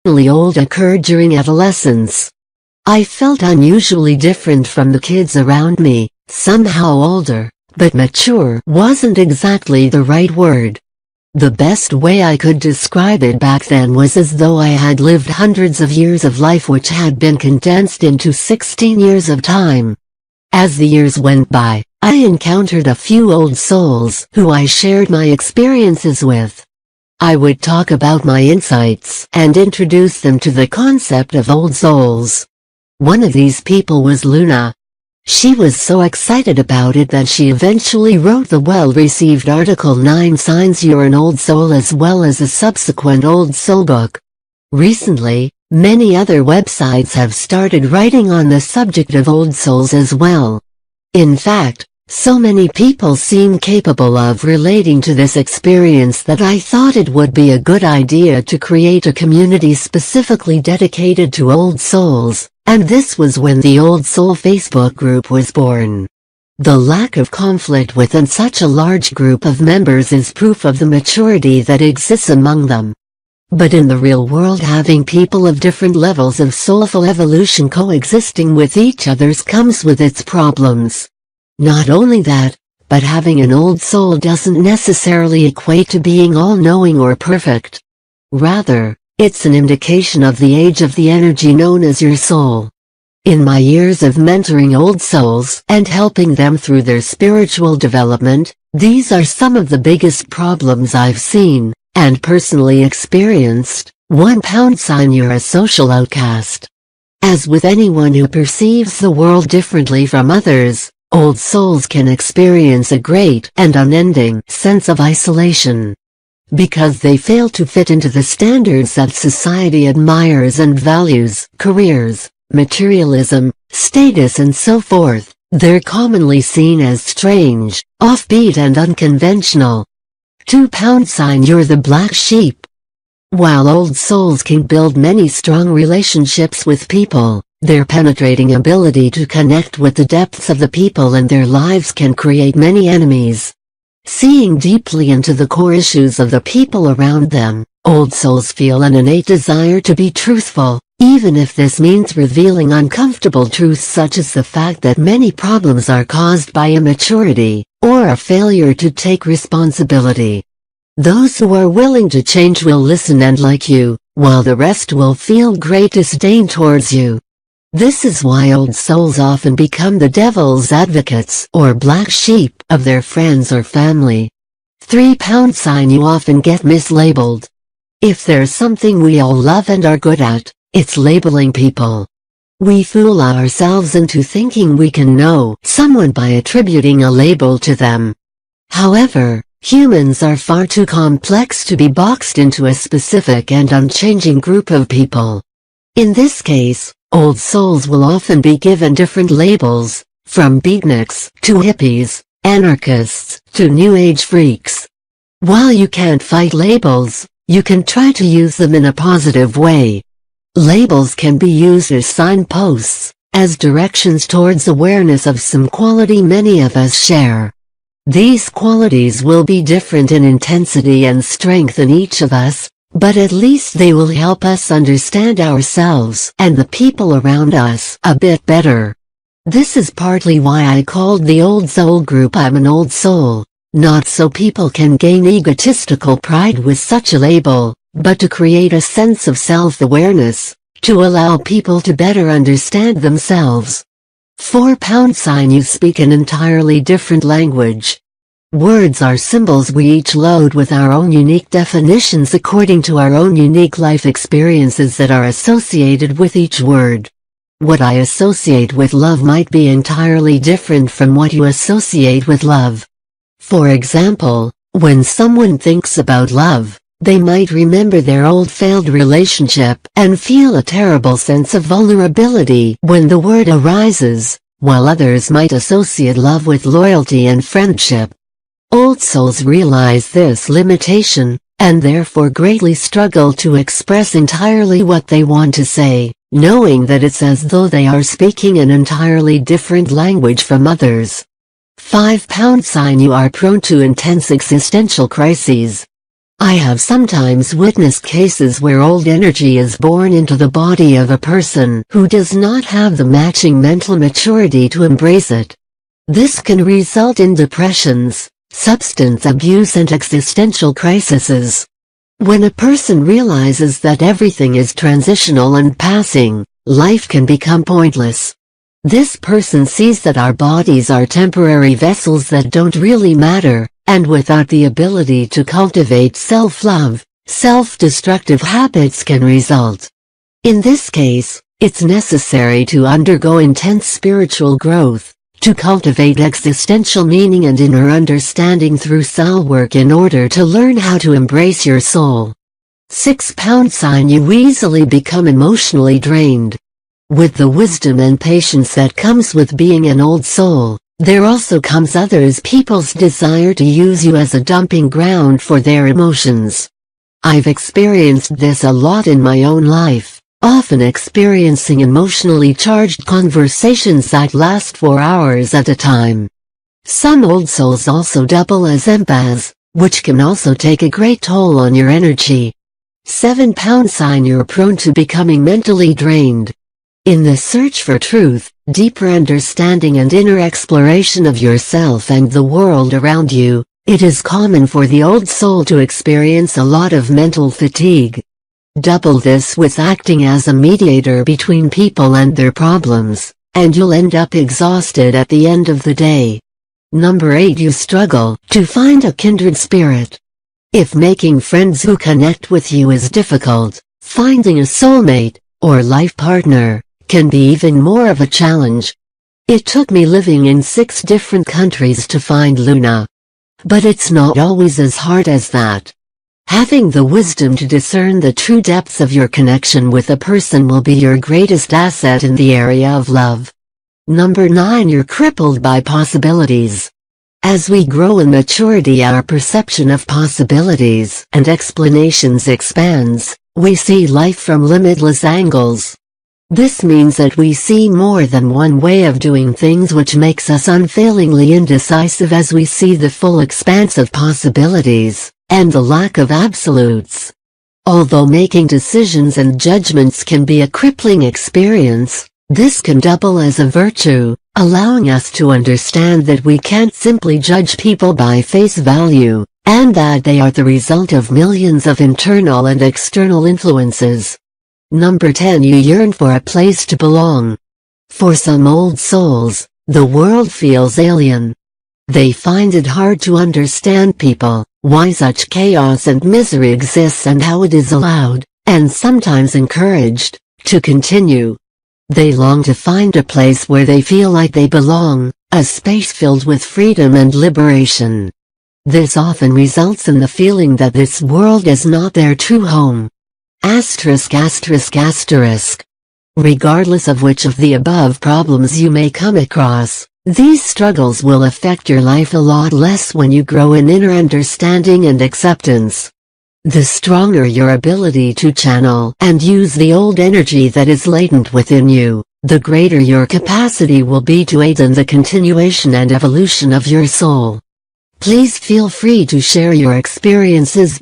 old occurred during adolescence. I felt unusually different from the kids around me, somehow older, but mature wasn't exactly the right word. The best way I could describe it back then was as though I had lived hundreds of years of life which had been condensed into 16 years of time. As the years went by, I encountered a few old souls who I shared my experiences with. I would talk about my insights and introduce them to the concept of old souls. One of these people was Luna. She was so excited about it that she eventually wrote the well-received article 9 Signs You're an Old Soul, as well as a subsequent Old Soul book. Recently, many other websites have started writing on the subject of old souls as well. In fact, so many people seem capable of relating to this experience that I thought it would be a good idea to create a community specifically dedicated to old souls, and this was when the Old Soul Facebook group was born. The lack of conflict within such a large group of members is proof of the maturity that exists among them. But in the real world, having people of different levels of soulful evolution coexisting with each other comes with its problems. Not only that, but having an old soul doesn't necessarily equate to being all-knowing or perfect. Rather, it's an indication of the age of the energy known as your soul. In my years of mentoring old souls and helping them through their spiritual development, these are some of the biggest problems I've seen and personally experienced. £1 You're a social outcast. As with anyone who perceives the world differently from others, old souls can experience a great and unending sense of isolation. Because they fail to fit into the standards that society admires and values, careers, materialism, status and so forth, they're commonly seen as strange, offbeat and unconventional. £2 You're the black sheep. While old souls can build many strong relationships with people, their penetrating ability to connect with the depths of the people in their lives can create many enemies. Seeing deeply into the core issues of the people around them, old souls feel an innate desire to be truthful, even if this means revealing uncomfortable truths such as the fact that many problems are caused by immaturity, or a failure to take responsibility. Those who are willing to change will listen and like you, while the rest will feel great disdain towards you. This is why old souls often become the devil's advocates or black sheep of their friends or family. £3 You often get mislabeled. If there's something we all love and are good at, it's labeling people. We fool ourselves into thinking we can know someone by attributing a label to them. However, humans are far too complex to be boxed into a specific and unchanging group of people. In this case, old souls will often be given different labels, from beatniks to hippies, anarchists to New Age freaks. While you can't fight labels, you can try to use them in a positive way. Labels can be used as signposts, as directions towards awareness of some quality many of us share. These qualities will be different in intensity and strength in each of us, but at least they will help us understand ourselves and the people around us a bit better. This is partly why I called the Old Soul group I'm an Old Soul, not so people can gain egotistical pride with such a label, but to create a sense of self-awareness, to allow people to better understand themselves. £4 You speak an entirely different language. Words are symbols we each load with our own unique definitions according to our own unique life experiences that are associated with each word. What I associate with love might be entirely different from what you associate with love. For example, when someone thinks about love, they might remember their old failed relationship and feel a terrible sense of vulnerability when the word arises, while others might associate love with loyalty and friendship. Old souls realize this limitation, and therefore greatly struggle to express entirely what they want to say, knowing that it's as though they are speaking an entirely different language from others. £5 You are prone to intense existential crises. I have sometimes witnessed cases where old energy is born into the body of a person who does not have the matching mental maturity to embrace it. This can result in depressions, substance abuse and existential crises. When a person realizes that everything is transitional and passing, life can become pointless. This person sees that our bodies are temporary vessels that don't really matter, and without the ability to cultivate self-love, self-destructive habits can result. In this case, it's necessary to undergo intense spiritual growth, to cultivate existential meaning and inner understanding through soul work in order to learn how to embrace your soul. 6-pound sign: you easily become emotionally drained. With the wisdom and patience that comes with being an old soul, there also comes others people's desire to use you as a dumping ground for their emotions. I've experienced this a lot in my own life, often experiencing emotionally charged conversations that last for hours at a time. Some old souls also double as empaths, which can also take a great toll on your energy. 7-pound sign: you're prone to becoming mentally drained. In the search for truth, deeper understanding and inner exploration of yourself and the world around you, it is common for the old soul to experience a lot of mental fatigue. Double this with acting as a mediator between people and their problems, and you'll end up exhausted at the end of the day. Number 8. You struggle to find a kindred spirit. If making friends who connect with you is difficult, finding a soulmate, or life partner, can be even more of a challenge. It took me living in 6 different countries to find Luna. But it's not always as hard as that. Having the wisdom to discern the true depths of your connection with a person will be your greatest asset in the area of love. Number 9. You're crippled by possibilities. As we grow in maturity, our perception of possibilities and explanations expands. We see life from limitless angles. This means that we see more than one way of doing things, which makes us unfailingly indecisive as we see the full expanse of possibilities and the lack of absolutes. Although making decisions and judgments can be a crippling experience, this can double as a virtue, allowing us to understand that we can't simply judge people by face value, and that they are the result of millions of internal and external influences. Number 10. You yearn for a place to belong. For some old souls, the world feels alien. They find it hard to understand people, why such chaos and misery exists and how it is allowed, and sometimes encouraged, to continue. They long to find a place where they feel like they belong, a space filled with freedom and liberation. This often results in the feeling that this world is not their true home. Asterisk. Regardless of which of the above problems you may come across, these struggles will affect your life a lot less when you grow in inner understanding and acceptance. The stronger your ability to channel and use the old energy that is latent within you, the greater your capacity will be to aid in the continuation and evolution of your soul. Please feel free to share your experiences